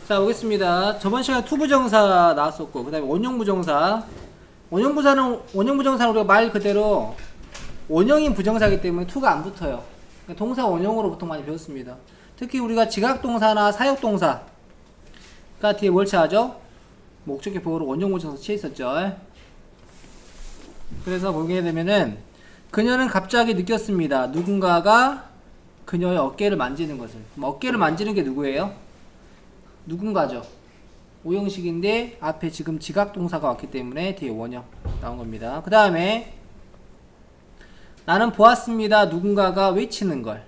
자, 보겠습니다. 저번 시간에 투부정사 나왔었고, 그 다음에 원형부정사. 원형부정사는 우리가 말 그대로 원형인 부정사이기 때문에 투가 안 붙어요. 그러니까 동사 원형으로 보통 많이 배웠습니다. 특히 우리가 지각동사나 사역동사가 뒤에 뭘 취하죠? 목적격 보호로 원형부정사 취해 있었죠. 그래서 보게 되면은 그녀는 갑자기 느꼈습니다. 누군가가 그녀의 어깨를 만지는 것을. 그럼 어깨를 만지는 게 누구예요? 누군가죠. 오형식인데 앞에 지금 지각동사가 왔기 때문에 뒤에 원형 나온 겁니다. 그 다음에 나는 보았습니다. 누군가가 외치는 걸.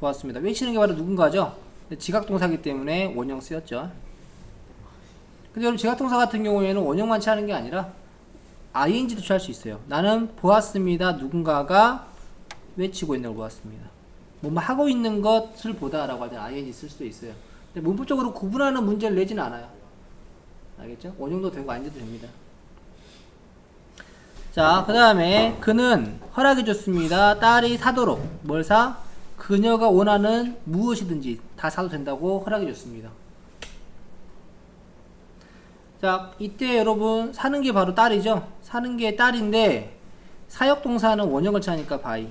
보았습니다. 외치는 게 바로 누군가죠. 지각동사이기 때문에 원형 쓰였죠. 근데 여러분 지각동사 같은 경우에는 원형만 취하는 게 아니라 ing도 취할 수 있어요. 나는 보았습니다. 누군가가 외치고 있는 걸 보았습니다. 뭐 하고 있는 것을 보다 라고 할 때는 ing 쓸 수도 있어요. 근데 문법적으로 구분하는 문제를 내지는 않아요. 알겠죠? 원형도 되고 ing도 됩니다. 자, 그 다음에 그는 허락해줬습니다. 딸이 사도록. 뭘 사? 그녀가 원하는 무엇이든지 다 사도 된다고 허락해줬습니다. 자, 이때 여러분 사는 게 바로 딸이죠. 사는 게 딸인데 사역동사는 원형을 취하니까 by.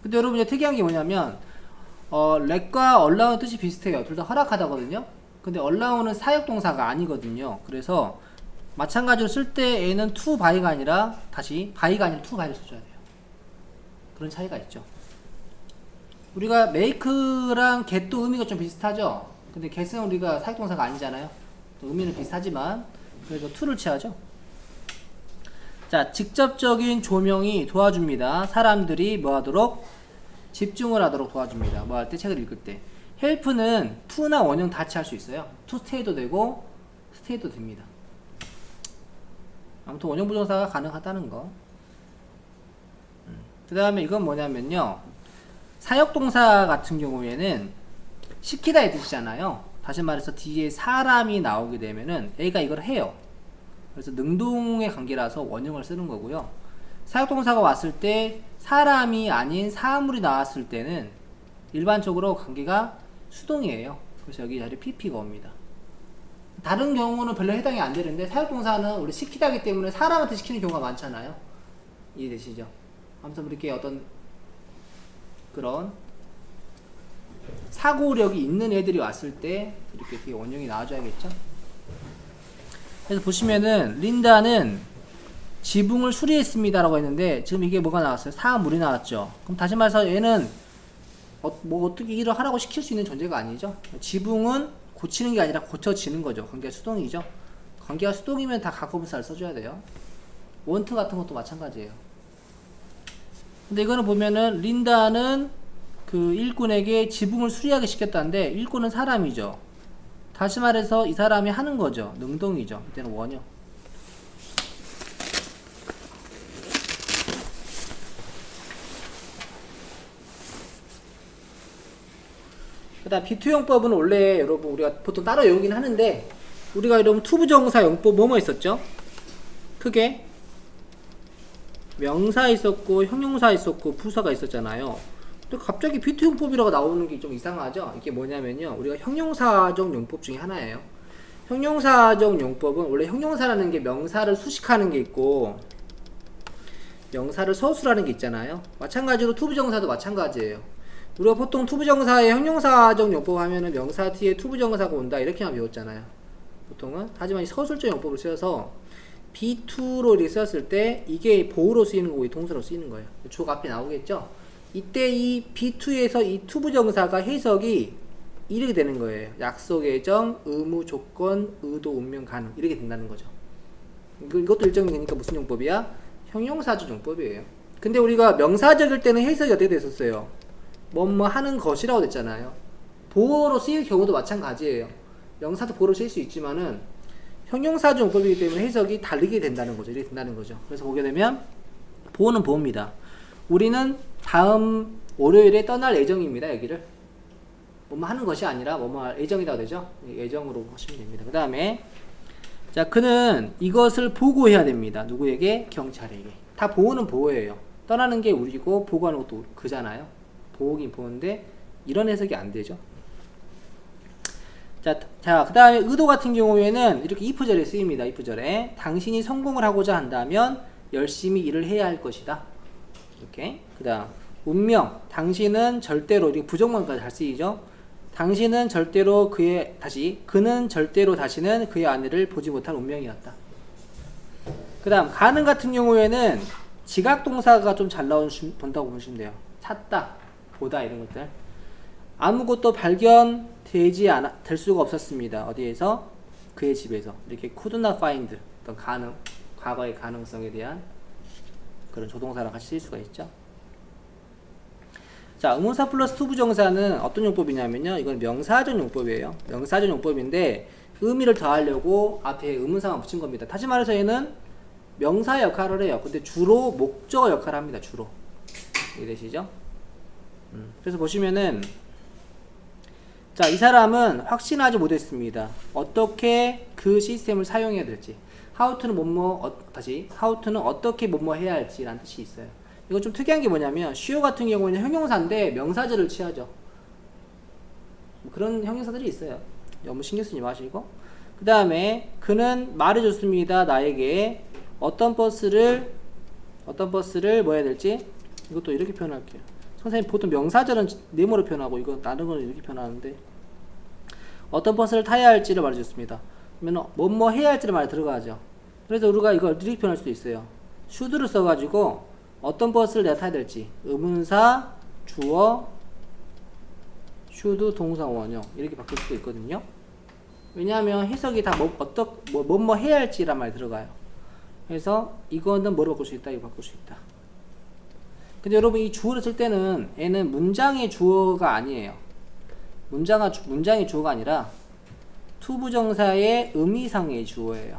근데 여러분 이제 특이한 게 뭐냐면 let과 allow는 뜻이 비슷해요. 둘 다 허락하다거든요. 근데 allow는 사역동사가 아니거든요. 그래서 마찬가지로 쓸 때 A는 to by가 아니라 다시 by가 아니라 to by를 써줘야 돼요. 그런 차이가 있죠. 우리가 make랑 get도 의미가 좀 비슷하죠. 근데 get은 우리가 사역동사가 아니잖아요. 의미는 비슷하지만 그래서 to를 취하죠. 자, 직접적인 조명이 도와줍니다. 사람들이 뭐 하도록? 집중을 하도록 도와줍니다. 뭐 할 때? 책을 읽을 때. help는 to나 원형 다 취할 수 있어요. to stay도 되고 stay도 됩니다. 아무튼 원형 부정사가 가능하다는 거. 그 다음에 이건 뭐냐면요. 사역동사 같은 경우에는 시키다 이 뜻이잖아요. 다시 말해서 뒤에 사람이 나오게 되면은 A가 이걸 해요. 그래서 능동의 관계라서 원형을 쓰는 거고요. 사역동사가 왔을 때 사람이 아닌 사물이 나왔을 때는 일반적으로 관계가 수동이에요. 그래서 여기 자리에 PP가 옵니다. 다른 경우는 별로 해당이 안 되는데 사역동사는 우리 시키다기 때문에 사람한테 시키는 경우가 많잖아요. 이해되시죠? 아무튼 이렇게 어떤 그런 사고력이 있는 애들이 왔을 때 이렇게 뒤에 원형이 나와줘야겠죠? 그래서 보시면은 린다는 지붕을 수리했습니다 라고 했는데 지금 이게 뭐가 나왔어요? 사물이 나왔죠. 그럼 다시 말해서 얘는 뭐 어떻게 일을 하라고 시킬 수 있는 존재가 아니죠. 지붕은 고치는 게 아니라 고쳐지는 거죠. 관계가 수동이죠. 관계가 수동이면 다 가꿔분사를 써줘야 돼요. 원트 같은 것도 마찬가지예요. 근데 이거는 보면은 린다는 그 일꾼에게 지붕을 수리하게 시켰다는데 일꾼은 사람이죠. 다시 말해서 이 사람이 하는 거죠. 능동이죠. 이때는 원형. 그 다음 비투용법은 원래 여러분 우리가 보통 따로 외우긴 하는데 우리가 여러분 투부정사 용법 뭐뭐 있었죠? 크게 명사 있었고 형용사 있었고 부사가 있었잖아요. 근데 갑자기 비투용법이라고 나오는 게 좀 이상하죠? 이게 뭐냐면요. 우리가 형용사적 용법 중에 하나예요. 형용사적 용법은 원래 형용사라는 게 명사를 수식하는 게 있고 명사를 서술하는 게 있잖아요. 마찬가지로 투부정사도 마찬가지예요. 우리가 보통 투부정사의 형용사적 용법 하면은 명사 뒤에 투부정사가 온다 이렇게만 배웠잖아요. 보통은. 하지만 이 서술적 용법을 쓰여서 B2로 이렇게 쓰였을 때 이게 보호로 쓰이는 거고 이 동사로 쓰이는 거예요. 주어가 앞에 나오겠죠? 이때 이 B2에서 이 투부정사가 해석이 이렇게 되는 거예요. 약속, 예정, 의무, 조건, 의도, 운명, 가능 이렇게 된다는 거죠. 이것도 일정이 되니까 무슨 용법이야? 형용사적 용법이에요. 근데 우리가 명사적일 때는 해석이 어떻게 됐었어요? 뭐뭐 하는 것이라고 됐잖아요. 보호로 쓰일 경우도 마찬가지예요. 명사도 보호로 쓰일 수 있지만은 형용사적 용법이기 때문에 해석이 다르게 된다는 거죠. 이렇게 된다는 거죠. 그래서 보게 되면 보호는 보호입니다. 우리는 다음 월요일에 떠날 예정입니다. 여기를 뭐뭐 하는 것이 아니라 뭐뭐 할 예정이라고 되죠. 예정으로 하시면 됩니다. 그 다음에 자 그는 이것을 보고해야 됩니다. 누구에게? 경찰에게. 다 보호는 보호예요. 떠나는 게 우리고 보고하는 것도 그잖아요. 보호긴 보호인데 이런 해석이 안 되죠. 자, 그 다음에 의도 같은 경우에는 이렇게 if절에 쓰입니다. if절에 당신이 성공을 하고자 한다면 열심히 일을 해야 할 것이다. 이렇게. 그 다음 운명, 당신은 절대로, 이렇게 부정문까지 잘 쓰이죠. 당신은 절대로 그는 절대로 다시는 그의 아내를 보지 못할 운명이었다. 그 다음 가능 같은 경우에는 지각동사가 좀 잘 본다고 보시면 돼요. 찾다, 보다 이런 것들. 아무것도 될 수가 없었습니다. 어디에서? 그의 집에서. 이렇게 could not find 어떤 과거의 가능성에 대한 그런 조동사랑 같이 쓸 수가 있죠. 자, 의문사 플러스 투부정사는 어떤 용법이냐면요. 이건 명사적 용법이에요. 명사적 용법인데 의미를 더하려고 앞에 의문사만 붙인 겁니다. 다시 말해서 얘는 명사 역할을 해요. 근데 주로 목적어 역할을 합니다. 주로. 이해되시죠? 그래서 보시면은 자, 이 사람은 확신하지 못했습니다. 어떻게 그 시스템을 사용해야 될지. how to는 어떻게 뭐뭐 해야 할지 라는 뜻이 있어요. 이거 좀 특이한 게 뭐냐면 쉬워 같은 경우에는 형용사인데 명사절을 취하죠. 뭐 그런 형용사들이 있어요. 너무 신경 쓰지 마시고. 그 다음에 그는 말해줬습니다. 나에게 어떤 버스를 뭐 해야 될지. 이것도 이렇게 표현할게요. 선생님 보통 명사절은 네모로 표현하고 이거 다른 거는 이렇게 표현하는데 어떤 버스를 타야 할지를 말해줬습니다. 그러면 뭐뭐 해야 할지를 말에 들어가죠. 그래서 우리가 이걸 이렇게 표현할 수도 있어요. should를 써가지고 어떤 버스를 내가 타야 될지 의문사, 주어, should, 동사, 원형 이렇게 바꿀 수도 있거든요. 왜냐하면 해석이 다 뭐뭐 해야 할지란 말이 들어가요. 그래서 이거는 뭐로 바꿀 수 있다, 이거 바꿀 수 있다. 근데 여러분 이 주어를 쓸 때는 얘는 문장의 주어가 아니에요. 문장의 주어가 아니라 투부정사의 의미상의 주어예요.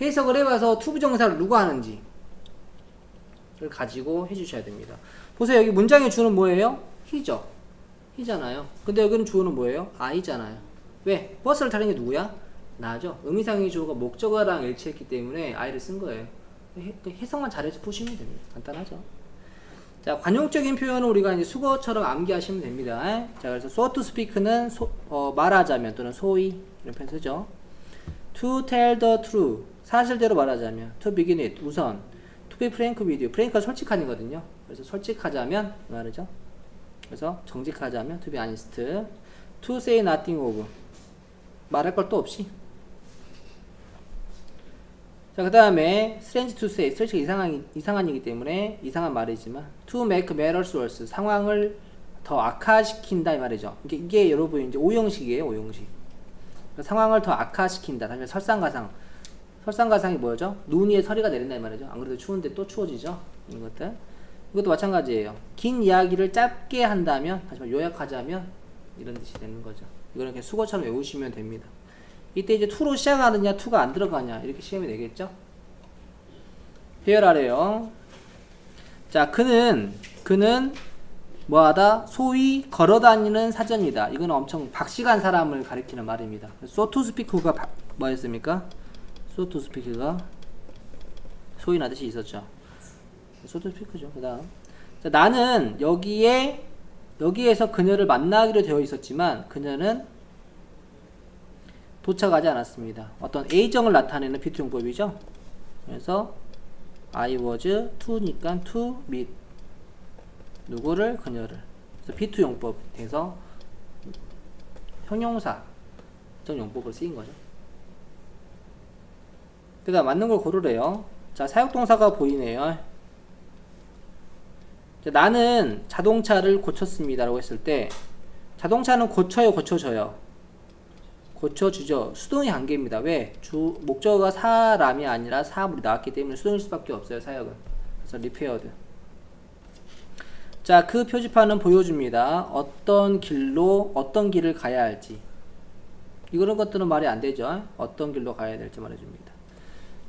해석을 해봐서 투부정사를 누가 하는지 를 가지고 해주셔야 됩니다. 보세요. 여기 문장의 주어는 뭐예요? he죠. he잖아요. 근데 여기는 주어는 뭐예요? I잖아요. 왜? 버스를 타는 게 누구야? 나죠. 의미상의 주어가 목적어랑 일치했기 때문에 I를 쓴 거예요. 해석만 잘해서 푸시면 됩니다. 간단하죠. 자, 관용적인 표현은 우리가 이제 수거처럼 암기하시면 됩니다. 자, 그래서 so to speak는 말하자면 또는 소위 이런 표현 쓰죠. to tell the truth 사실대로 말하자면 to begin with 우선 to be frank with you frank가 솔직한이거든요. 그래서 솔직하자면 이 말이죠. 그래서 정직하자면 to be honest to say nothing of 말할 걸 또 없이. 자, 그 다음에 strange to say 솔직히 이상한 이기 때문에 이상한 말이지만 to make matters worse 상황을 더 악화시킨다 이 말이죠. 이게 여러분 이제 오형식이에요. 오형식. 상황을 더 악화시킨다. 다시 설상가상이 뭐죠? 눈 위에 서리가 내린다 이 말이죠. 안 그래도 추운데 또 추워지죠. 이것도 마찬가지예요. 긴 이야기를 짧게 한다면, 다시 요약하자면 이런 뜻이 되는 거죠. 이거는 그냥 수거처럼 외우시면 됩니다. 이때 이제 to로 시작하느냐, to가 안 들어가냐 이렇게 시험이 되겠죠. 배열하래요. 자, 그는 뭐하다? 소위 걸어다니는 사전이다. 이건 엄청 박식한 사람을 가리키는 말입니다. so to speak가 뭐였습니까? so to speak가 소위나 뜻이 있었죠. so to speak죠. 그 다음 나는 여기에서 그녀를 만나기로 되어 있었지만 그녀는 도착하지 않았습니다. 어떤 애정을 나타내는 비투용법이죠. 그래서 I was to니까 to meet 누구를? 그녀를. 그래서 비투용법에서 형용사적 용법을 쓰인 거죠. 그 다음 맞는 걸 고르래요. 자, 사역동사가 보이네요. 자, 나는 자동차를 고쳤습니다 라고 했을 때 자동차는 고쳐요, 고쳐져요? 고쳐주죠. 수동의 관계입니다. 왜? 목적어가 사람이 아니라 사물이 나왔기 때문에 수동일 수밖에 없어요. 사역은. 그래서 repaired. 자, 그 표지판은 보여줍니다. 어떤 길을 가야 할지. 이런 것들은 말이 안 되죠. 어떤 길로 가야 될지 말해줍니다.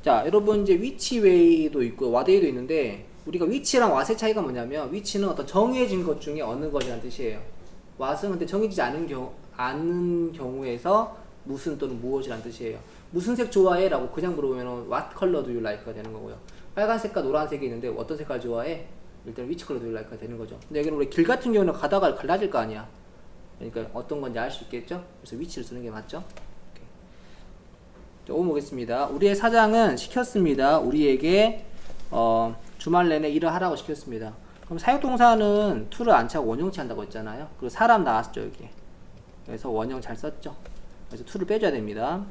자, 여러분 이제 which way도 있고 what way도 있는데 우리가 which랑 what의 차이가 뭐냐면 which는 어떤 정해진 것 중에 어느 것이라는 뜻이에요. what은 근데 정해지지 않은 경우에서 무슨 또는 무엇이라는 뜻이에요. 무슨 색 좋아해? 라고 그냥 물어보면 what color do you like? 가 되는 거고요. 빨간색과 노란색이 있는데 어떤 색깔 좋아해? 일단 which color do you like? 가 되는 거죠. 근데 여기는 우리 길 같은 경우는 가다가 갈라질 거 아니야. 그러니까 어떤 건지 알 수 있겠죠? 그래서 위치를 쓰는 게 맞죠? 자, 5 보겠습니다. 우리의 사장은 시켰습니다. 우리에게 주말 내내 일을 하라고 시켰습니다. 그럼 사역동사는 to를 안 차고 원형치 한다고 했잖아요. 그리고 사람 나왔죠 여기. 그래서 원형 잘 썼죠. 그래서 to를 빼줘야 됩니다.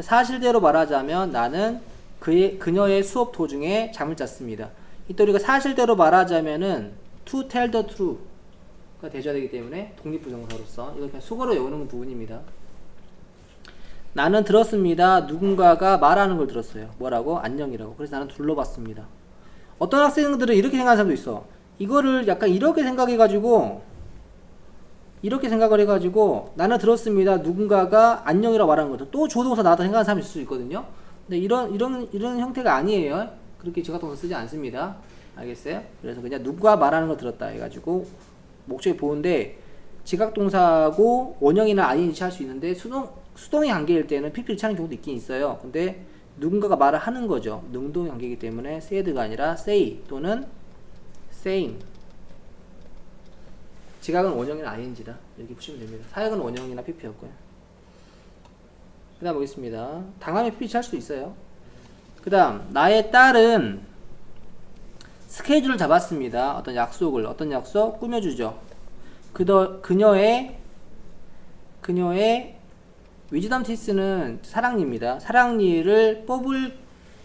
사실대로 말하자면 나는 그녀의 수업 도중에 잠을 잤습니다. 이때 우리가 사실대로 말하자면은 to tell the truth가 되셔야 되기 때문에 독립부정사로서 이거 그냥 수거로 외우는 부분입니다. 나는 들었습니다. 누군가가 말하는 걸 들었어요. 뭐라고? 안녕이라고. 그래서 나는 둘러봤습니다. 어떤 학생들은 이렇게 생각하는 사람도 있어. 이거를 약간 이렇게 생각해가지고 나는 들었습니다. 누군가가 안녕이라고 말하는 거죠. 또 조동사 나왔다 생각하는 사람이 있을 수 있거든요. 근데 이런 형태가 아니에요. 그렇게 지각동사 쓰지 않습니다. 알겠어요? 그래서 그냥 누가 말하는 걸 들었다 해가지고 목적이 보는데 지각동사고 원형이나 ing 할 수 있는데 수동의 관계일 때는 PP를 차는 경우도 있긴 있어요. 근데 누군가가 말을 하는 거죠. 능동의 관계이기 때문에 said가 아니라 say 또는 saying. 지각은 원형이나 ing다. 이렇게 보시면 됩니다. 사역은 원형이나 PP였고요. 그 다음 보겠습니다. 당하면 PP 할 수도 있어요. 그 다음 나의 딸은 스케줄을 잡았습니다. 어떤 약속 꾸며주죠. 그녀의 위즈덤 티스는 사랑니입니다. 사랑니를 뽑을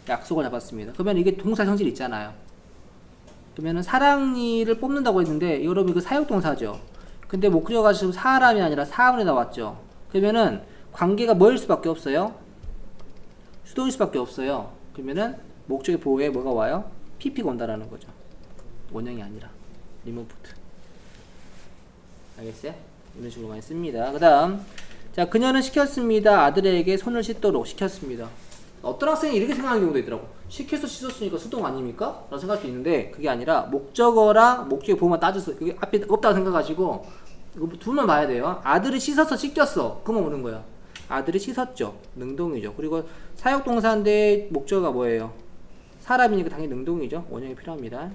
약속을 잡았습니다. 그러면 이게 동사 성질이 있잖아요. 그러면은 사랑니를 뽑는다고 했는데 여러분 이거 사역동사죠. 근데 목적어가 지금 사람이 아니라 사물이 나왔죠. 그러면은 관계가 뭐일 수밖에 없어요? 수동일 수밖에 없어요. 그러면은 목적의 보호에 뭐가 와요? PP가 온다라는 거죠. 원형이 아니라 removed. 알겠어요? 이런 식으로 많이 씁니다. 그 다음 자 그녀는 시켰습니다. 아들에게 손을 씻도록 시켰습니다. 어떤 학생이 이렇게 생각하는 경우도 있더라고. 시켜서 씻었으니까 수동 아닙니까? 라고 생각할 수 있는데 그게 아니라 목적어랑 목적의 보호만 따져서 그게 앞에 없다고 생각하시고 이거 둘만 봐야 돼요. 아들이 씻어서 씻겼어. 그만 오는 거야. 아들이 씻었죠. 능동이죠. 그리고 사역동사인데 목적어가 뭐예요? 사람이니까 당연히 능동이죠. 원형이 필요합니다.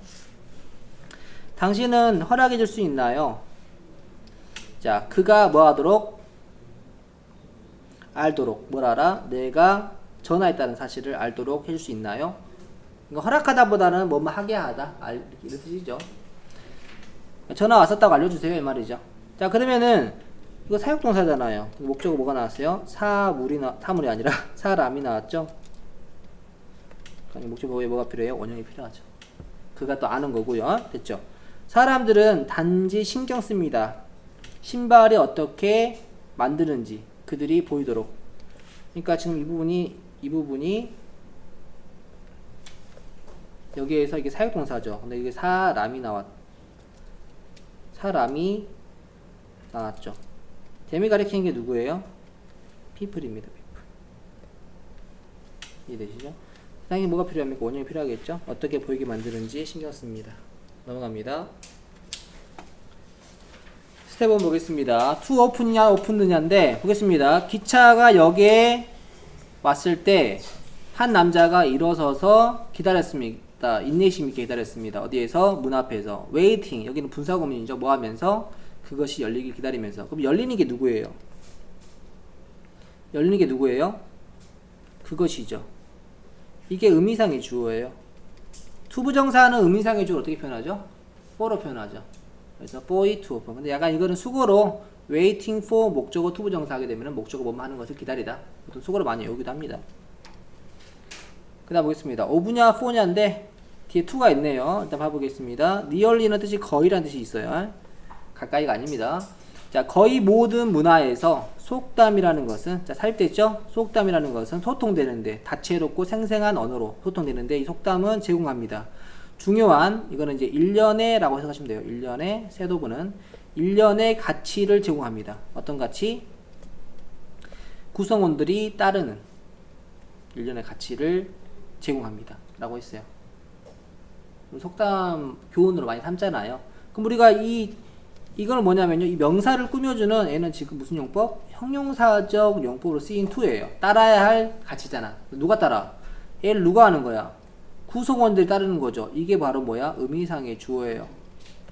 당신은 허락해 줄 수 있나요? 자, 그가 뭐 하도록? 알도록. 뭘 알아? 내가 전화했다는 사실을 알도록 해줄 수 있나요? 그러니까 허락하다 보다는 뭐뭐 하게 하다. 이런 뜻이죠. 전화 왔었다고 알려주세요. 이 말이죠. 자, 그러면은 이거 사역동사잖아요. 목적어 뭐가 나왔어요? 사물이 아니라 사람이 나왔죠. 목적어에 뭐가 필요해요? 원형이 필요하죠. 그가 또 아는 거고요. 됐죠? 사람들은 단지 신경 씁니다. 신발이 어떻게 만드는지 그들이 보이도록. 그러니까 지금 이 부분이 여기에서 이게 사역동사죠. 근데 이게 사람이 나왔죠. 댐이 가리키는 게 누구예요? people입니다. people. 이해되시죠? 당연히 뭐가 필요합니까? 원형이 필요하겠죠? 어떻게 보이게 만드는지 신경 씁니다. 넘어갑니다. 스텝 1 보겠습니다. to open냐 오픈느냐인데 보겠습니다. 기차가 역에 왔을 때 한 남자가 일어서서 기다렸습니다. 인내심 있게 기다렸습니다. 어디에서? 문 앞에서. waiting. 여기는 분사구문이죠. 뭐 하면서? 그것이 열리길 기다리면서. 그럼 열리는 게 누구예요? 열리는 게 누구예요? 그것이죠. 이게 의미상의 주어예요. 투부정사는 의미상의 주어를 어떻게 표현하죠? for로 표현하죠. 그래서 for it to open. 근데 약간 이거는 수거로 waiting for 목적어 투부정사 하게 되면 목적어 뭐뭐 하는 것을 기다리다. 보통 수거로 많이 외우기도 합니다. 그 다음 보겠습니다. 5분야 4냐인데 뒤에 to가 있네요. 일단 봐보겠습니다. nearly는 뜻이 거의라는 뜻이 있어요. 가까이가 아닙니다. 자, 거의 모든 문화에서 속담이라는 것은, 자, 삽입됐죠? 속담이라는 것은 소통되는데, 다채롭고 생생한 언어로 소통되는데, 이 속담은 제공합니다. 중요한, 이거는 이제 일련의 라고 생각하시면 돼요. 일련의, 세도부는 일련의 가치를 제공합니다. 어떤 가치? 구성원들이 따르는 일련의 가치를 제공합니다. 라고 했어요. 속담 교훈으로 많이 삼잖아요. 그럼 우리가 이거는 뭐냐면요. 이 명사를 꾸며주는 얘는 지금 무슨 용법? 형용사적 용법으로 쓰인 to예요. 따라야 할 가치잖아. 누가 따라? 얘를 누가 하는 거야? 구성원들이 따르는 거죠. 이게 바로 뭐야? 의미상의 주어예요.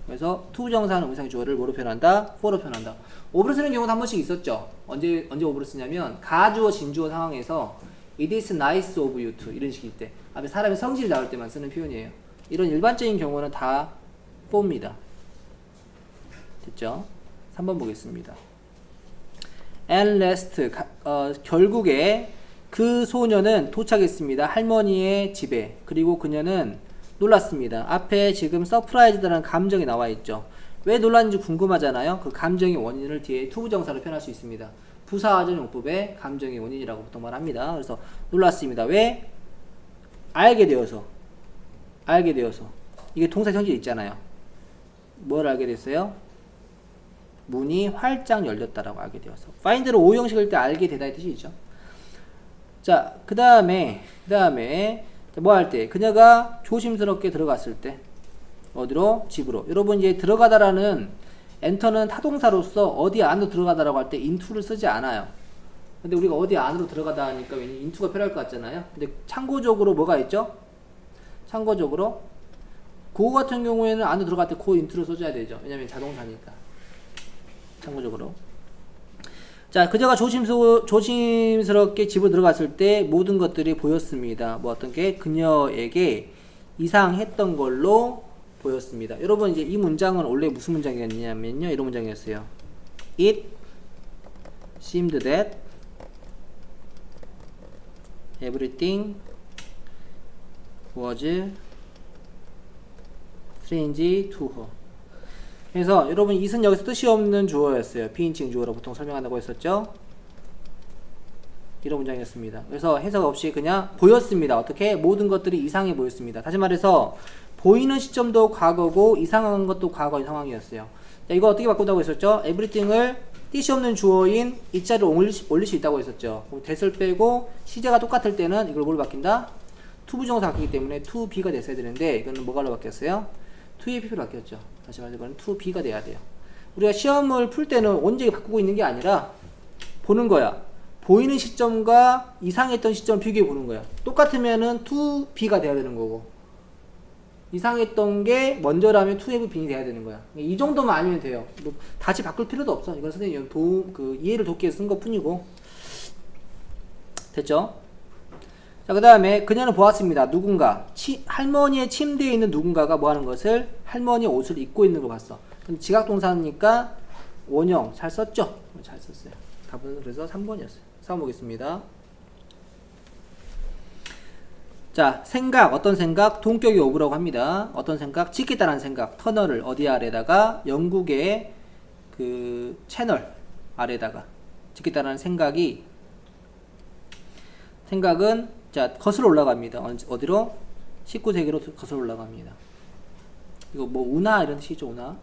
그래서 투부정사는 의미상의 주어를 뭐로 표현한다? for로 표현한다. 오브를 쓰는 경우도 한 번씩 있었죠. 언제 오브를 쓰냐면 가주어, 진주어 상황에서 it is nice of you to 이런 식일 때 앞에 사람의 성질이 나올 때만 쓰는 표현이에요. 이런 일반적인 경우는 다 for입니다. 됐죠? 3번 보겠습니다. And last, 결국에 그 소녀는 도착했습니다. 할머니의 집에. 그리고 그녀는 놀랐습니다. 앞에 지금 서프라이즈드라는 감정이 나와 있죠. 왜 놀랐는지 궁금하잖아요. 그 감정의 원인을 뒤에 투부정사로 표현할 수 있습니다. 부사절 용법의 감정의 원인이라고 보통 말합니다. 그래서 놀랐습니다. 왜? 알게 되어서. 이게 동사 형질이 있잖아요. 뭘 알게 됐어요? 문이 활짝 열렸다라고 알게 되어서. find를 O 형식일 때 알게 되다의 뜻이죠. 자, 그 다음에 뭐 할 때? 그녀가 조심스럽게 들어갔을 때 어디로? 집으로. 여러분 이제 들어가다라는 엔터는 타동사로서 어디 안으로 들어가다라고 할 때 into를 쓰지 않아요. 근데 우리가 어디 안으로 들어가다 하니까 왠지 into가 필요할 것 같잖아요. 근데 참고적으로 뭐가 있죠? 참고적으로 고 같은 경우에는 안으로 들어갈 때 고 into를 써줘야 되죠. 왜냐면 자동사니까. 참고적으로. 자, 그녀가 조심스럽게 집으로 들어갔을 때 모든 것들이 보였습니다. 뭐 어떤 게 그녀에게 이상했던 걸로 보였습니다. 여러분 이제 이 문장은 원래 무슨 문장이었냐면요. 이런 문장이었어요. It seemed that everything was strange to her. 그래서 여러분 it은 여기서 뜻이 없는 주어였어요. 비인칭 주어로 보통 설명한다고 했었죠. 이런 문장이었습니다. 그래서 해석 없이 그냥 보였습니다. 어떻게? 모든 것들이 이상해 보였습니다. 다시 말해서 보이는 시점도 과거고 이상한 것도 과거의 상황이었어요. 자, 이거 어떻게 바꾼다고 했었죠? everything을 뜻이 없는 주어인 it자를 올릴 수 있다고 했었죠. that을 빼고 시제가 똑같을 때는 이걸 뭘 바뀐다? 투부정사 바뀌기 때문에 to be가 됐어야 되는데 이거는 뭐가로 바뀌었어요? to의 pp로 바뀌었죠. 다시 말해서 이거는 to be가 돼야 돼요. 우리가 시험을 풀 때는 온전히 바꾸고 있는 게 아니라 보는 거야. 보이는 시점과 이상했던 시점을 비교해 보는 거야. 똑같으면은 to be가 돼야 되는 거고 이상했던 게 먼저라면 to have been이 돼야 되는 거야. 이 정도만 알면 돼요. 뭐 다시 바꿀 필요도 없어. 이건 선생님 이해를 돕기 위해서 쓴 것 뿐이고. 됐죠? 자, 그 다음에 그녀는 보았습니다. 누군가 할머니의 침대에 있는 누군가가 뭐 하는 것을 할머니의 옷을 입고 있는 걸 봤어. 근데 지각동사니까 원형 잘 썼죠? 잘 썼어요. 답은 그래서 3번이었어요. 3번 보겠습니다. 자, 생각, 어떤 생각? 동격이 오브라고 합니다. 어떤 생각? 짓겠다라는 생각. 터널을 어디 아래다가 영국의 그 채널 아래다가 짓겠다라는 생각은 자, 거슬러 올라갑니다. 어디로? 19세기로 거슬러 올라갑니다. 이거 뭐 운하 이런 뜻이죠, 운하.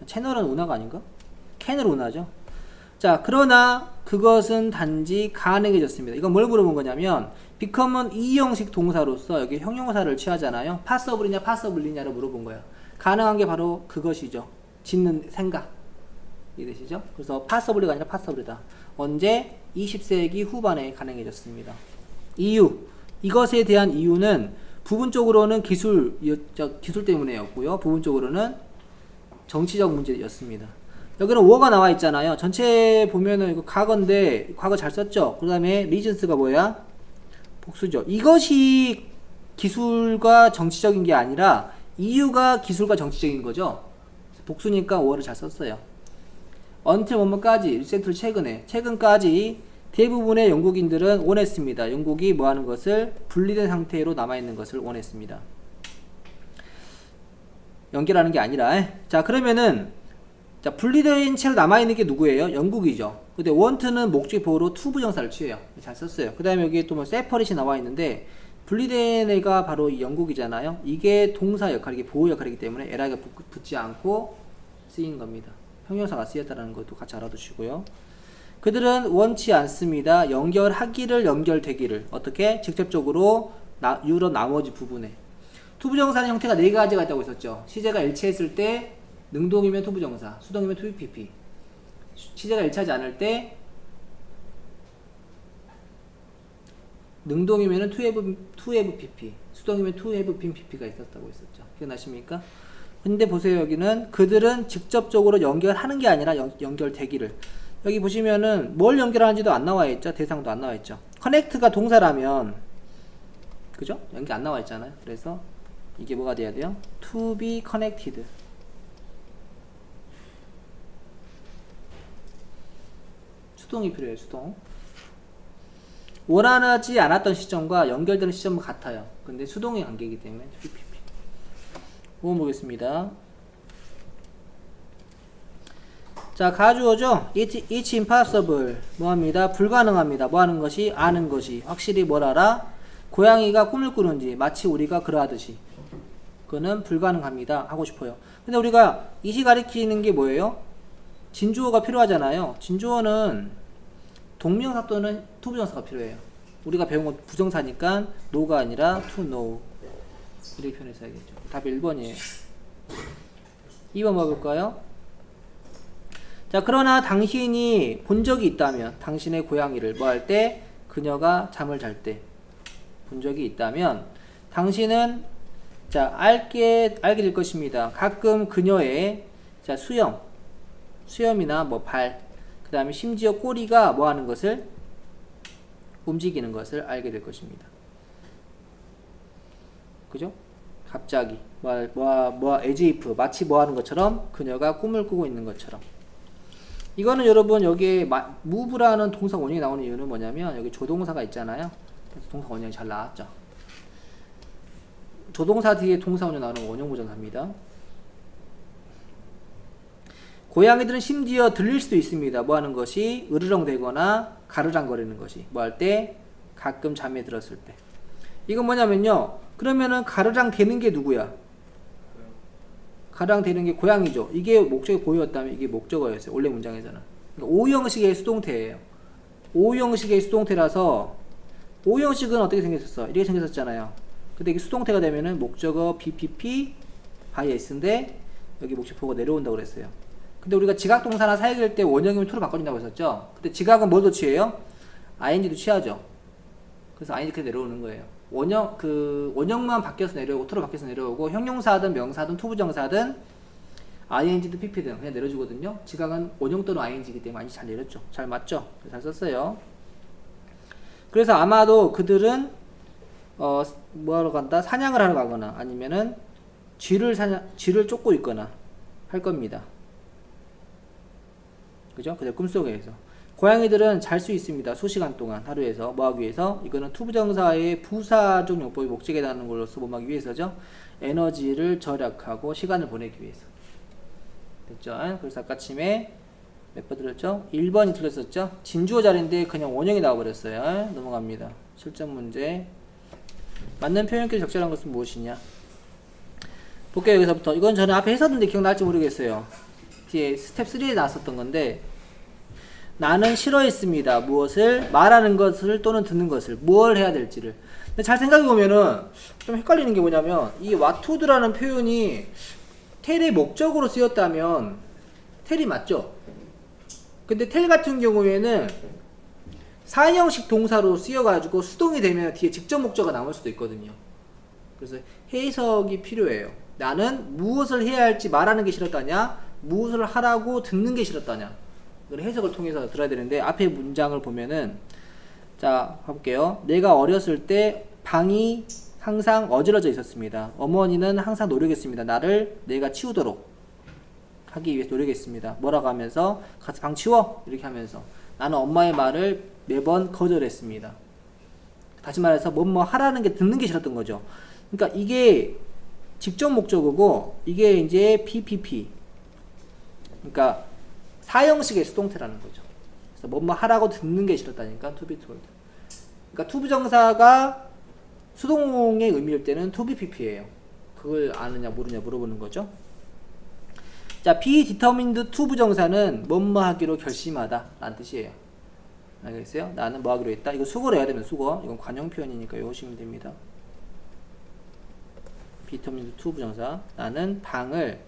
채널은 운하가 아닌가? 캔을 운하죠. 자, 그러나 그것은 단지 가능해졌습니다. 이건 뭘 물어본 거냐면 become은 이 형식 동사로서 여기 형용사를 취하잖아요. passable이냐 passable이냐를 물어본 거예요. 가능한 게 바로 그것이죠. 짓는 생각. 이해되시죠? 그래서 passable가 아니라 passable이다. 언제? 20세기 후반에 가능해졌습니다. 이유, 이것에 대한 이유는 부분적으로는 기술 때문에였고요. 부분적으로는 정치적 문제였습니다. 여기는 워가 나와 있잖아요. 전체 보면은 이거 과거인데 과거 잘 썼죠. 그 다음에 리전스가 뭐야? 복수죠. 이것이 기술과 정치적인 게 아니라 이유가 기술과 정치적인 거죠. 복수니까 워를 잘 썼어요. until 뭐뭐까지, recently 최근까지 대부분의 영국인들은 원했습니다. 영국이 뭐 하는 것을 분리된 상태로 남아있는 것을 원했습니다. 연결하는 게 아니라. 자, 그러면은 자, 분리된 채로 남아있는 게 누구예요? 영국이죠. 근데 want는 목적이 보호로 to 부정사를 취해요. 잘 썼어요. 그 다음에 여기 또 뭐 separate이 나와 있는데 분리된 애가 바로 이 영국이잖아요. 이게 동사 역할이기 보호 역할이기 때문에 에라가 붙지 않고 쓰인 겁니다. 형용사가 쓰였다는 것도 같이 알아두시고요. 그들은 원치 않습니다. 연결하기를 연결되기를 어떻게? 직접적으로 유럽 나머지 부분에. 투부정사는 형태가 4가지가 있다고 했었죠. 시제가 일치했을 때 능동이면 투부정사, 수동이면 투PP. 시제가 일치하지 않을 때 능동이면 투 have PP, 수동이면 투 have been PP가 있었다고 했었죠. 기억나십니까? 근데 보세요. 여기는 그들은 직접적으로 연결하는 게 아니라 연결되기를. 여기 보시면은 뭘 연결하는지도 안 나와 있죠. 대상도 안 나와 있죠. 커넥트가 동사라면 그죠? 연결 안 나와 있잖아요. 그래서 이게 뭐가 돼야 돼요? to be connected. 수동이 필요해요. 수동. 원하지 않았던 시점과 연결되는 시점은 같아요. 근데 수동의 관계이기 때문에 PPP. 5번 보겠습니다. 자, 가주어죠. It's impossible. 뭐합니다? 불가능합니다. 뭐하는 것이? 아는 것이. 확실히 뭘 알아? 고양이가 꿈을 꾸는지 마치 우리가 그러하듯이. 그거는 불가능합니다. 하고 싶어요. 근데 우리가 이시 가리키는 게 뭐예요? 진주어가 필요하잖아요. 진주어는 동명사 또는 투부정사가 필요해요. 우리가 배운 건 부정사니까 no가 아니라 to know 이렇게 표현했어야겠죠. 답이 1번이에요 2번 봐볼까요? 자, 그러나 당신이 본 적이 있다면, 당신의 고양이를 뭐 할 때? 그녀가 잠을 잘 때 본 적이 있다면, 당신은 자, 알게 될 것입니다. 가끔 그녀의 자, 수염이나 뭐 발, 그 다음에 심지어 꼬리가 뭐 하는 것을? 움직이는 것을 알게 될 것입니다. 그죠? 갑자기 as if 마치 뭐 하는 것처럼 그녀가 꿈을 꾸고 있는 것처럼. 이거는 여러분 여기에 move라는 동사 원형이 나오는 이유는 뭐냐면 여기 조동사가 있잖아요. 그래서 동사 원형이 잘 나왔죠. 조동사 뒤에 동사 원형 나오는 원형 부정사입니다. 고양이들은 심지어 들릴 수도 있습니다. 뭐 하는 것이? 으르렁대거나 가르랑거리는 것이. 뭐 할 때? 가끔 잠에 들었을 때. 이건 뭐냐면요. 그러면은 가르랑 대는 게 누구야? 가르랑 대는 게 고양이죠. 이게 목적이 보였다면 이게 목적어였어요. 원래 문장에서는. 그러니까 오형식의 수동태예요. 오형식의 수동태라서 오형식은 어떻게 생겼었어? 이렇게 생겼었잖아요. 근데 이게 수동태가 되면은 목적어 BPP by S인데 여기 목적어가 내려온다고 그랬어요. 근데 우리가 지각동사나 사역일 때 원형이면 to로 바꿔준다고 했었죠. 근데 지각은 뭘로 취해요? ing도 취하죠. 그래서 ing 그냥 내려오는 거예요. 원형만 바뀌어서 내려오고 to로 바뀌어서 내려오고 형용사든 명사든 투부정사든 ing든 pp든 그냥 내려주거든요. 지각은 원형 또는 ing이기 때문에 ing 잘 내렸죠. 잘 맞죠? 잘 썼어요. 그래서 아마도 그들은 뭐하러 간다? 사냥을 하러 가거나 아니면은 쥐를 쫓고 있거나 할 겁니다. 그죠? 그들 꿈속에서. 고양이들은 잘 수 있습니다. 수시간 동안 하루에서 뭐 하기 위해서? 이거는 투부정사의 부사적 용법이 목적에 닿는 걸로서 뭐 하기 위해서죠? 에너지를 절약하고 시간을 보내기 위해서. 됐죠? 그래서 아까 아침에 몇 번 들었죠? 1번이 틀렸었죠? 진주어 자리인데 그냥 원형이 나와버렸어요. 넘어갑니다. 실전 문제. 맞는 표현끼리 적절한 것은 무엇이냐? 볼게요. 여기서부터. 이건 저는 앞에 했었는데 기억날지 모르겠어요. 뒤에 스텝 3에 나왔었던 건데, 나는 싫어했습니다. 무엇을? 말하는 것을 또는 듣는 것을. 뭘 해야 될지를. 근데 잘 생각해보면은 좀 헷갈리는 게 뭐냐면 이 와투드라는 표현이 텔의 목적으로 쓰였다면 텔이 맞죠? 근데 텔 같은 경우에는 사형식 동사로 쓰여가지고 수동이 되면 뒤에 직접 목적어가 남을 수도 있거든요. 그래서 해석이 필요해요. 나는 무엇을 해야 할지 말하는 게 싫었다냐? 무엇을 하라고 듣는 게 싫었다냐? 그걸 해석을 통해서 들어야 되는데 앞에 문장을 보면은 자 가볼게요. 내가 어렸을 때 방이 항상 어지러져 있었습니다. 어머니는 항상 노력했습니다. 내가 치우도록 하기 위해서 노력했습니다. 뭐라고 하면서 가서 방 치워 이렇게 하면서 나는 엄마의 말을 매번 거절했습니다. 다시 말해서 뭐뭐 하라는 게 듣는 게 싫었던 거죠. 그러니까 이게 직접 목적어고 이게 이제 PPP. 그러니까 사형식의 수동태라는 거죠. 그래서 뭐뭐 하라고 듣는 게 싫었다니까 to be told. 그러니까 투부정사가 수동의 의미일 때는 to be pp예요. 그걸 아느냐 모르냐 물어보는 거죠. 자, be determined to 부정사는 뭐뭐 하기로 결심하다 라는 뜻이에요. 알겠어요? 나는 뭐 하기로 했다. 이거 수거로 해야 되면 수거. 이건 관용 표현이니까 외우시면 됩니다. be determined to 부정사. 나는 방을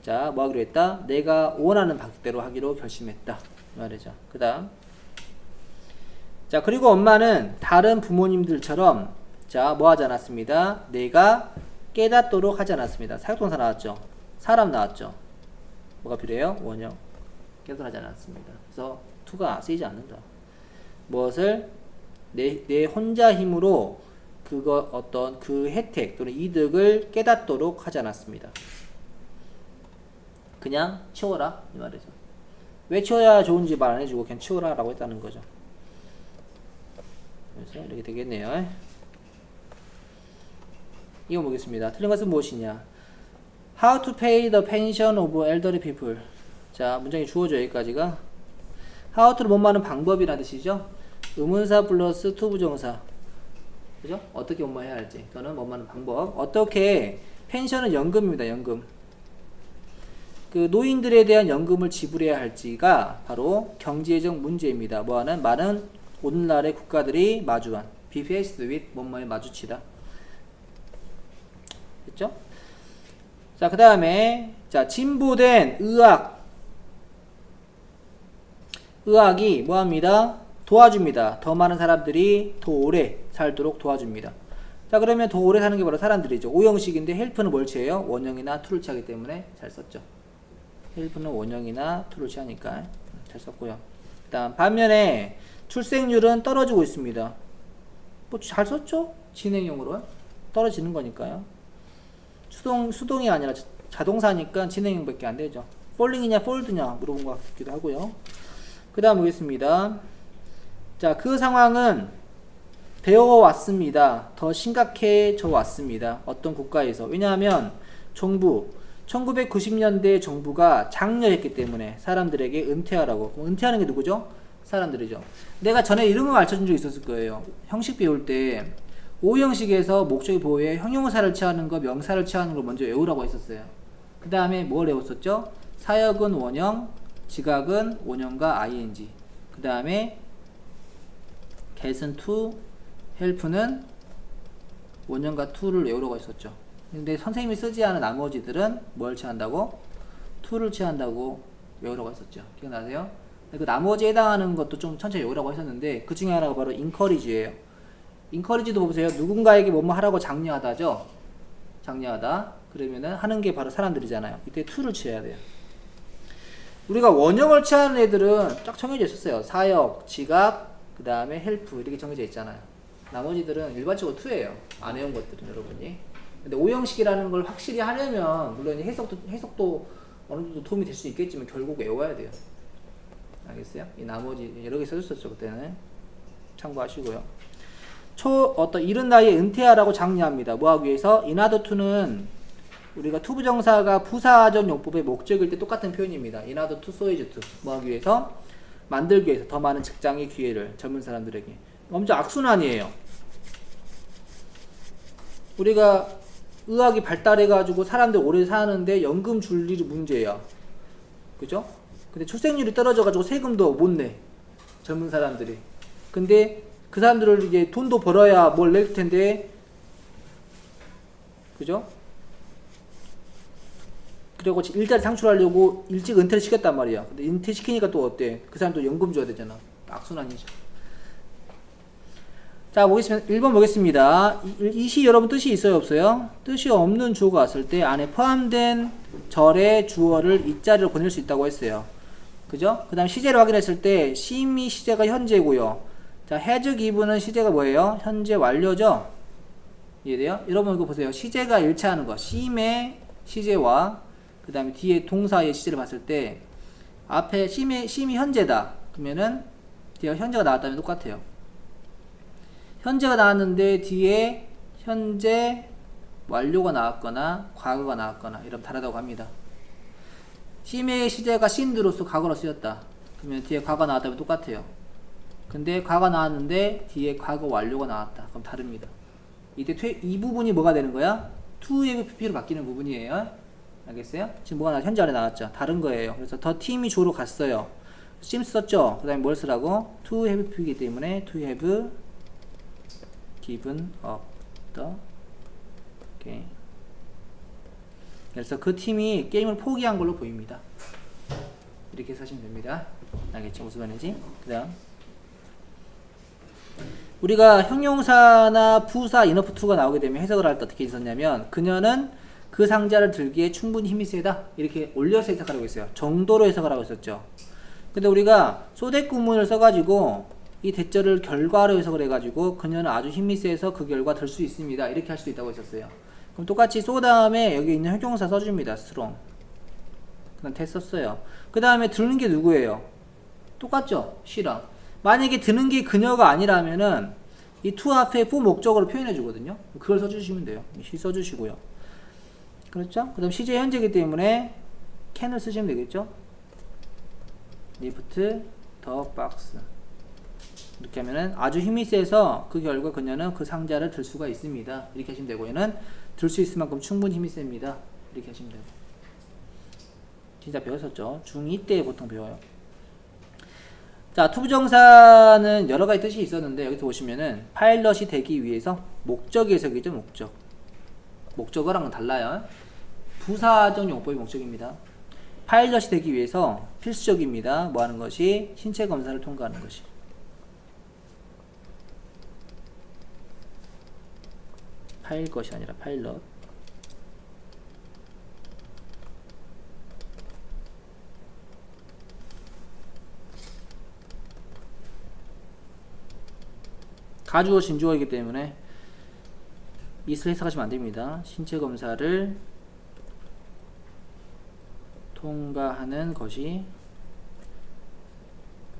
자, 뭐 하기로 했다? 내가 원하는 방식대로 하기로 결심했다. 이 말이죠. 그 다음. 자, 그리고 엄마는 다른 부모님들처럼 자, 뭐 하지 않았습니다. 내가 깨닫도록 하지 않았습니다. 사역동사 나왔죠. 사람 나왔죠. 뭐가 필요해요? 원형. 깨닫도록 하지 않았습니다. 그래서 to가 쓰이지 않는다. 무엇을 내 혼자 힘으로 그거 어떤 그 혜택 또는 이득을 깨닫도록 하지 않았습니다. 그냥 치워라 이 말이죠. 왜 치워야 좋은지 말 안 해주고 그냥 치워라 라고 했다는 거죠. 그래서 이렇게 되겠네요. 이거 보겠습니다. 틀린 것은 무엇이냐? How to pay the pension of elderly people. 자, 문장이 주어져 여기까지가 How to를 못마는 방법이라는 뜻이죠. 의문사 플러스 to 부정사. 그죠? 어떻게 못마해야 할지 또는 못마는 방법. 어떻게 펜션은 연금입니다. 연금. 그 노인들에 대한 연금을 지불해야 할지가 바로 경제적 문제입니다. 뭐하는 많은 오늘날의 국가들이 마주한 be faced with 뭐뭐에 마주치다. 됐죠? 자, 그 다음에 자 진보된 의학이 뭐합니다? 도와줍니다. 더 많은 사람들이 더 오래 살도록 도와줍니다. 자, 그러면 더 오래 사는 게 바로 사람들이죠. 오형식인데 헬프는 뭘 취해요? 원형이나 to를 취하기 때문에 잘 썼죠. 헬프는 원형이나 to를 취하니까 잘 썼고요. 그 다음 반면에 출생률은 떨어지고 있습니다. 뭐 잘 썼죠? 진행형으로 떨어지는 거니까요. 수동이 아니라 자동사니까 진행형밖에 안 되죠. falling이냐 fold냐 물어본 것 같기도 하고요. 그 다음 보겠습니다. 자, 그 상황은 되어 왔습니다. 더 심각해져 왔습니다. 어떤 국가에서. 왜냐하면 정부 1990년대 정부가 장려했기 때문에 사람들에게 은퇴하라고. 은퇴하는 게 누구죠? 사람들이죠. 내가 전에 이런 거 가르쳐준 적 있었을 거예요. 형식 배울 때 오형식에서 목적의 보호에 형용사를 취하는 거, 명사를 취하는 걸 먼저 외우라고 했었어요. 그 다음에 뭘 외웠었죠? 사역은 원형, 지각은 원형과 ing. 그 다음에 get은 to, help는 원형과 to를 외우라고 했었죠. 근데 선생님이 쓰지 않은 나머지들은 뭘 취한다고? to를 취한다고 외우라고 했었죠. 기억나세요? 그 나머지에 해당하는 것도 좀 천천히 외우라고 했었는데 그 중에 하나가 바로 encourage예요. encourage도 보세요. 누군가에게 뭐뭐 하라고 장려하다죠. 장려하다. 그러면은 하는 게 바로 사람들이잖아요. 이때 to를 취해야 돼요. 우리가 원형을 취하는 애들은 쫙 정해져 있었어요. 사역, 지각, 그 다음에 help 이렇게 정해져 있잖아요. 나머지들은 일반적으로 to예요. 안 외운 것들은 여러분이. 근데 오형식이라는 걸 확실히 하려면 물론 해석도 어느 정도 도움이 될 수 있겠지만 결국 외워야 돼요. 알겠어요? 이 나머지 여러 개 써줬었죠. 그때는 참고하시고요. 어떤 이른 나이에 은퇴하라고 장려합니다. 뭐하기 위해서? in order to는 우리가 to 부정사가 부사적 용법의 목적일 때 똑같은 표현입니다. in order to, so as to. 뭐하기 위해서? 만들기 위해서 더 많은 직장의 기회를 젊은 사람들에게. 엄청 악순환이에요. 우리가 의학이 발달해가지고 사람들 오래 사는데 연금 줄 일이 문제야. 그죠? 근데 출생률이 떨어져가지고 세금도 못 내. 젊은 사람들이. 근데 그 사람들을 이제 돈도 벌어야 뭘 낼 텐데. 그죠? 그리고 일자리 창출하려고 일찍 은퇴를 시켰단 말이야. 근데 은퇴시키니까 또 어때? 그 사람도 연금 줘야 되잖아. 악순환이죠. 자, 보겠습니다. 1번 보겠습니다. 이 시 여러분 뜻이 있어요, 없어요? 뜻이 없는 주어가 왔을 때 안에 포함된 절의 주어를 이 자리로 보낼 수 있다고 했어요. 그죠? 그 다음 시제를 확인했을 때 심이 시제가 현재고요. 자, has given은 시제가 뭐예요? 현재 완료죠? 이해돼요? 여러분 이거 보세요. 시제가 일치하는 거. 심의 시제와 그 다음에 뒤에 동사의 시제를 봤을 때 앞에 심이 현재다. 그러면은 뒤에 현재가 나왔다면 똑같아요. 현재가 나왔는데 뒤에 현재 완료가 나왔거나 과거가 나왔거나 이러면 다르다고 합니다. 심의 시제가 신드로서 과거로 쓰였다. 그러면 뒤에 과거 나왔다면 똑같아요. 근데 과거 나왔는데 뒤에 과거 완료가 나왔다. 그럼 다릅니다. 이때 이 부분이 뭐가 되는 거야? to의 pp로 바뀌는 부분이에요. 알겠어요? 지금 뭐가 현재 안에 나왔죠? 다른 거예요. 그래서 더 팀이 조로 갔어요. 심 썼죠? 그 다음에 뭘 쓰라고? to have pp이기 때문에 to have given up the game. 그래서 그 팀이 게임을 포기한 걸로 보입니다. 이렇게 사시면 됩니다. 알겠죠? 무슨 말인지? 그 다음 우리가 형용사나 부사, 인어프 투가 나오게 되면 해석을 할 때 어떻게 있었냐면 그녀는 그 상자를 들기에 충분히 힘이 세다 이렇게 올려서 해석하려고 했어요. 정도로 해석을 하고 있었죠. 근데 우리가 소댓 구문을 써가지고 이 대절을 결과로 해석을 해가지고 그녀는 아주 힘이 세서 그 결과 들 수 있습니다 이렇게 할 수도 있다고 했었어요. 그럼 똑같이 소 다음에 여기 있는 형용사 써줍니다. strong. 그다음 대 썼어요. 그 다음에 드는 게 누구예요? 똑같죠? she랑. 만약에 드는 게 그녀가 아니라면은 이 to 앞에 부 목적으로 표현해 주거든요. 그걸 써주시면 돼요. she 써주시고요. 그렇죠? 그 다음 시제 현재이기 때문에 can을 쓰시면 되겠죠? lift the box. 이렇게 하면은 아주 힘이 세서 그 결과 그녀는 그 상자를 들 수가 있습니다. 이렇게 하시면 되고 얘는 들 수 있을 만큼 충분히 힘이 셉니다. 이렇게 하시면 되고. 진짜 배웠었죠? 중2 때 보통 배워요. 자, 투부정사는 여러 가지 뜻이 있었는데 여기서 보시면은 파일럿이 되기 위해서 목적 해석이죠, 목적. 목적어랑은 달라요. 부사적 용법이 목적입니다. 파일럿이 되기 위해서 필수적입니다. 뭐 하는 것이? 신체 검사를 통과하는 것이. 파일 것이 아니라 파일럿. 가주어 진주어이기 때문에 이슬 해석하시면 안됩니다. 신체 검사를 통과하는 것이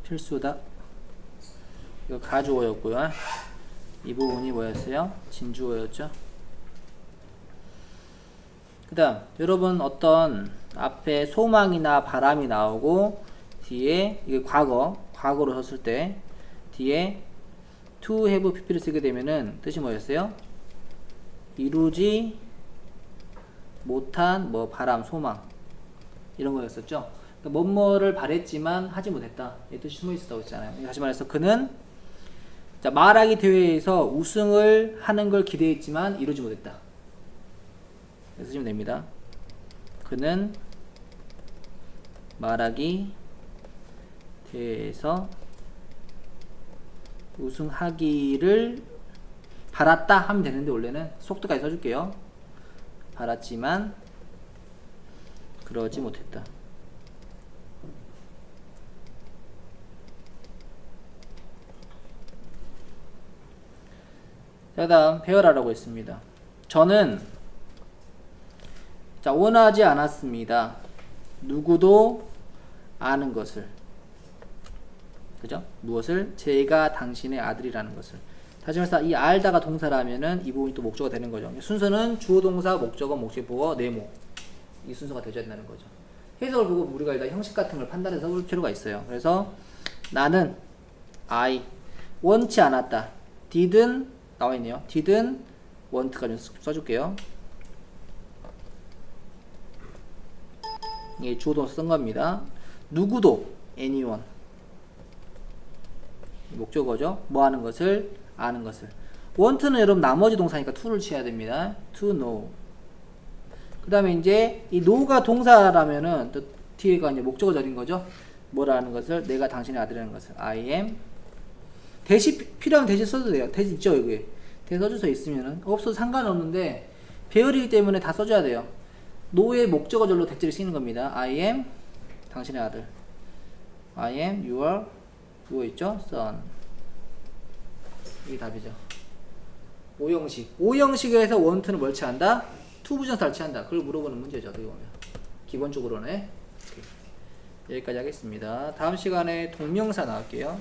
필수다. 이거 가주어였고요. 이 부분이 뭐였어요? 진주어였죠. 그 다음 여러분 어떤 앞에 소망이나 바람이 나오고 뒤에 이게 과거로 썼을 때 뒤에 to have pp를 쓰게 되면은 뜻이 뭐였어요? 이루지 못한 뭐 바람, 소망 이런 거였었죠. 그러니까 뭐뭐를 바랬지만 하지 못했다 이 뜻이 숨어 있었다고 했잖아요. 다시 말해서 그는 자, 말하기 대회에서 우승을 하는 걸 기대했지만 이루지 못했다. 쓰시면 됩니다. 그는 말하기 대회에서 우승하기를 바랐다 하면 되는데 원래는 속도까지 써줄게요. 바랐지만 그러지 못했다. 자, 다음 배열하라고 했습니다. 저는 자, 원하지 않았습니다. 누구도 아는 것을. 그죠? 무엇을? 제가 당신의 아들이라는 것을. 다시 말해서 이 알다가 동사라면은 이 부분이 또 목적어가 되는 거죠. 순서는 주어, 동사, 목적어, 목적보어, 네모. 이 순서가 되어야 된다는 거죠. 해석을 보고 우리가 일단 형식 같은 걸 판단해서 볼 필요가 있어요. 그래서 나는 I 원치 않았다. didn't 나와 있네요. didn't want까지 써줄게요. 이게 주어 동사 쓴 겁니다. 누구도 anyone 목적어죠. 뭐 하는 것을 아는 것을. want는 여러분 나머지 동사니까 to를 취해야 됩니다. to know. 그 다음에 이제 이 know가 동사라면은 또 뒤에가 이제 목적어 절인 거죠. 뭐라는 것을 내가 당신의 아들이라는 것을 I am. 대시 필요하면 대시 써도 돼요. 대시 있죠 여기. 대시 써줘서 있으면은 없어도 상관없는데 배열이기 때문에 다 써줘야 돼요. know의 목적어절로 대절이 쓰이는 겁니다. I am 당신의 아들. I am your 그거 있죠? son. 이게 답이죠. 오형식. 오형식에서 want는 뭘 취한다? to 부정사를 취한다. 그걸 물어보는 문제죠. 어떻게 보면. 기본적으로는. 여기까지 하겠습니다. 다음 시간에 동명사 나올게요.